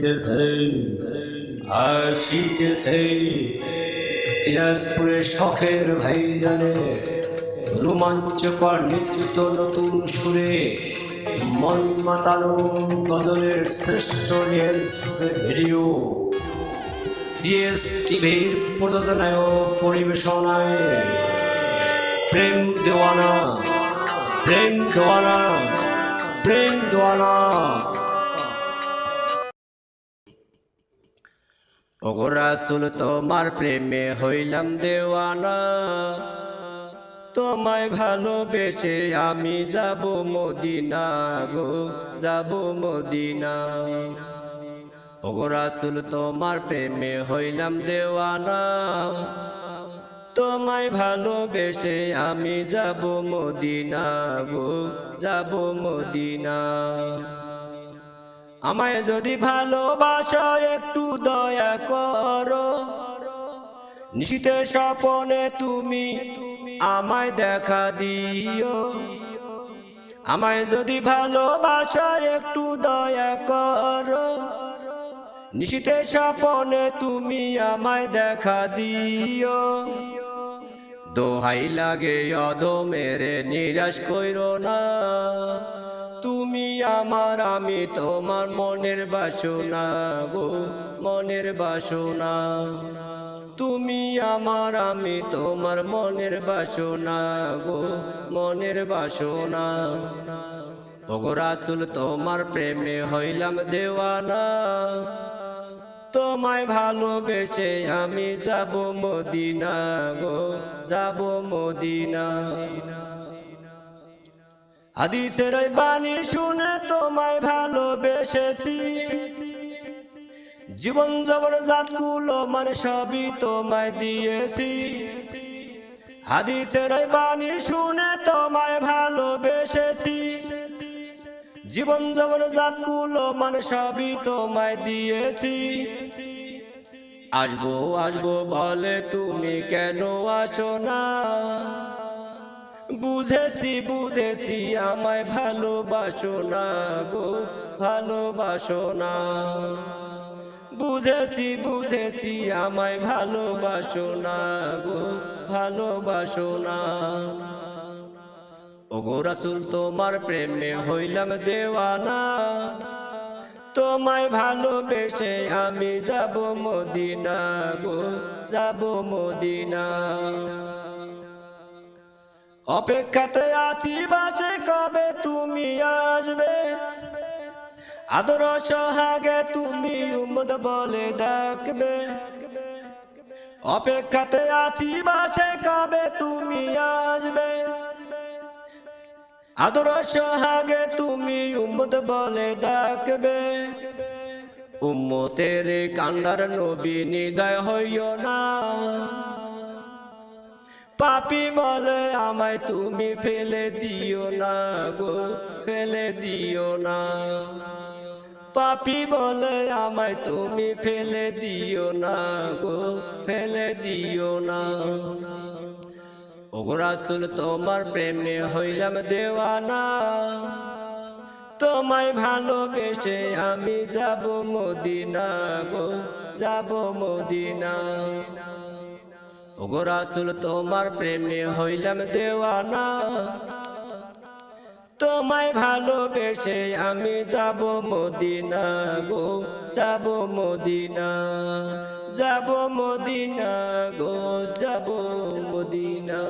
আসিতেছে আসিতেছে দিনাজপুরের শখের ভাইজানে রোমাঞ্চকর নৃত্য নতুন সুরে মন মাতানো গজলের শ্রেষ্ঠ ভিডিও সিএস টিভির প্রযোজনায় ও পরিবেশনায় প্রেম দেওয়ানা প্রেম দেওয়ানা প্রেম দেওয়ানা। ওগো রাসূল তোমার প্রেমে হইলাম দেওয়ানা, তোমায় ভালোবেসে আমি যাব মদিনা গো যাব মদিনা। ওগো রাসূল তোমার প্রেমে হইলাম দেওয়ানা, তোমায় ভালোবেসে আমি যাব মদিনা গো যাব মদিনা। আমায় যদি ভালোবাসো একটু দয়া করো, নিশীথে স্বপনে তুমি আমায় দেখা দিও। আমায় যদি ভালোবাসো একটু দয়া করো, নিশীথে স্বপনে তুমি আমায় দেখা দিও। দোহাই লাগে অদমের নিরাশ কইরো না, তুমি আমার আমি তোমার মনের বাসনা গো মনের বাসনা। তুমি আমার আমি তোমার মনের বাসনা গো মনের বাসনা। ওগো রাসূল তোমার প্রেমে হইলাম দেওয়ানা, তোমায় ভালোবেসে আমি যাব মদিনা গো যাব মদিনা। হাদিসের বাণী শুনে তোমায় ভালোবেসেছি, জীবন জবর জাতগুলো মানে সবই তোমায় দিয়েছি। হাদিসের বাণী শুনে তোমায় ভালোবেসেছি, জীবন জবর জাতগুলো মানে সবই তোমায় দিয়েছি। আসবো আসবো বলে তুমি কেন আসো না, বুঝেছি বুঝেছি আমায় ভালোবাসো না গো ভালোবাসো না। বুঝেছি বুঝেছি আমায় ভালোবাসো না গো ভালোবাসো না। ওগো রাসূল তোমার প্রেমে হইলাম দেওয়ানা, তোমায় ভালোবেসে আমি যাব মদিনা গো যাব মদিনা। অপেক্ষাতে আছি বাসে কবে তুমি আসবে, আদর সোহাগে তুমি উম্মত বলে ডাকবে। অপেক্ষাতে আছি বাসে কবে তুমি আসবে, আদর সোহাগে তুমি উম্মত বলে ডাকবে। উম্মতের কান্ডার নবী নিদয় হইও না, পাপী বলে আমায় তুমি ফেলে দিও না গো ফেলে দিও না। পাপী বলে আমায় তুমি ফেলে দিও না গো ফেলে দিও না। ওগো রাসূল তোমার প্রেমে হইলাম দেওয়ানা, তোমায় ভালোবেসে আমি যাব মদিনা গো যাব মদিনা। ওগো রাসূল তোমার প্রেমে হইলাম দেওয়ানা, তোমায় ভালোবেসে আমি যাব মদিনা গো যাব মদিনা যাব মদিনা গো যাব মদিনা।